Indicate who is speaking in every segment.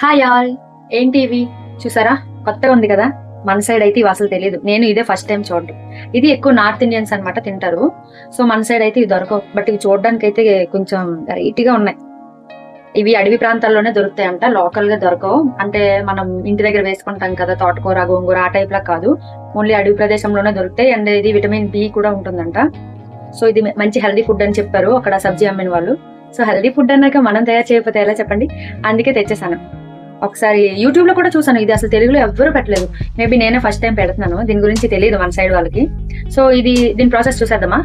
Speaker 1: Hi all, ఏంటి ఇవి చూసారా? కొత్తగా ఉంది కదా. మన సైడ్ అయితే ఇవి అసలు తెలియదు. నేను ఇదే ఫస్ట్ టైం చూడడం. ఇది ఎక్కువ నార్త్ ఇండియన్స్ అనమాట తింటారు. సో మన సైడ్ అయితే ఇవి దొరకవు. బట్ ఇవి చూడడానికి అయితే కొంచెం వెరైటీగా ఉన్నాయి. ఇవి అడవి ప్రాంతాల్లోనే దొరుకుతాయంట, లోకల్ గా దొరకవు. అంటే మనం ఇంటి దగ్గర వేసుకుంటాం కదా, తోటకూర గోంగూర ఆ టైప్ లా కాదు. ఓన్లీ అడవి ప్రదేశంలోనే దొరుకుతాయి. అండ్ ఇది విటమిన్ బి కూడా ఉంటుందంట. సో ఇది మంచి హెల్దీ ఫుడ్ అని చెప్పారు అక్కడ సబ్జీ అమ్మిన వాళ్ళు. సో హెల్దీ ఫుడ్ అన్నాక మనం తయారు చేయకపోతే ఎలా చెప్పండి. అందుకే తెచ్చేసాను. ఒకసారి యూట్యూబ్ లో కూడా చూసాను, ఇది అసలు తెలుగులో ఎవ్వరూ పెట్టలేదు. మేబీ నేనే ఫస్ట్ టైం పెడుతున్నాను. దీని గురించి తెలియదు మన సైడ్ వాళ్ళకి. సో దీని ప్రాసెస్ చూసేద్దామా?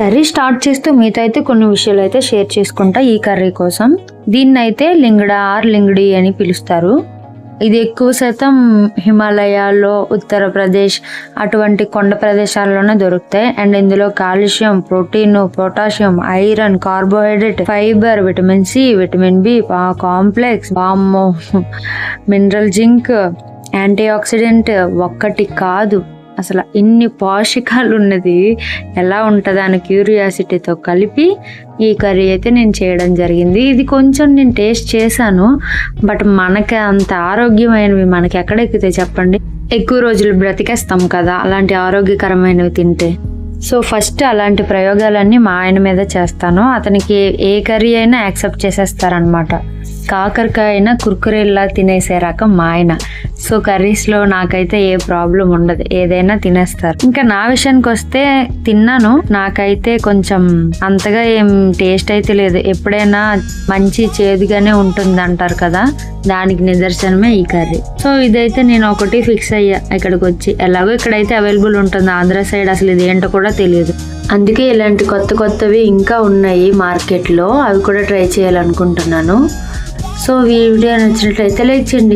Speaker 2: కర్రీ స్టార్ట్ చేస్తూ మీతో అయితే కొన్ని విషయాలు అయితే షేర్ చేసుకుంటా. ఈ కర్రీ కోసం దీన్ని అయితే లింగడా ఆర్ లింగడి అని పిలుస్తారు. ఇది ఎక్కువ శాతం హిమాలయాల్లో, ఉత్తరప్రదేశ్ అటువంటి కొండ ప్రదేశాల్లోనే దొరుకుతాయి. అండ్ ఇందులో calcium, protein, potassium, iron, carbohydrate, fibre, vitamin C, vitamin B complex, వామ్మో, మినరల్, జింక్, యాంటీ ఆక్సిడెంట్ ఒక్కటి కాదు అసలు ఇన్ని పోషకాలు ఉన్నది ఎలా ఉంటుందా అని క్యూరియాసిటీతో కలిపి ఈ కర్రీ అయితే నేను చేయడం జరిగింది. ఇది కొంచెం నేను టేస్ట్ చేశాను, బట్ మనకి అంత ఆరోగ్యమైనవి మనకి ఎక్కడ ఎక్కుతాయి చెప్పండి. ఎక్కువ రోజులు బ్రతికేస్తాం కదా అలాంటి ఆరోగ్యకరమైనవి తింటే. సో ఫస్ట్ అలాంటి ప్రయోగాలన్నీ మా ఆయన మీద చేస్తాను. అతనికి ఏ కర్రీ అయినా యాక్సెప్ట్ చేసేస్తారనమాట. కాకరకాయ అయినా కుర్కురేలా తినేసే రకం మా ఆయన. సో కర్రీస్లో నాకైతే ఏ ప్రాబ్లం ఉండదు, ఏదైనా తినేస్తారు. ఇంకా నా విషయానికి వస్తే తిన్నాను, నాకైతే కొంచెం అంతగా ఏం టేస్ట్ అయితే లేదు. ఎప్పుడైనా మంచి చేదుగానే ఉంటుంది అంటారు కదా, దానికి నిదర్శనమే ఈ కర్రీ. సో ఇదైతే నేను ఒకటి ఫిక్స్ అయ్యా ఇక్కడికి వచ్చి. ఎలాగో ఇక్కడైతే అవైలబుల్ ఉంటుంది, ఆంధ్ర సైడ్ అసలు ఇది ఏంటో కూడా తెలియదు. అందుకే ఇలాంటి కొత్తవి ఇంకా ఉన్నాయి మార్కెట్లో, అవి కూడా ట్రై చేయాలనుకుంటున్నాను. సో వీడియో నచ్చినట్లయితే లైక్ చేయండి.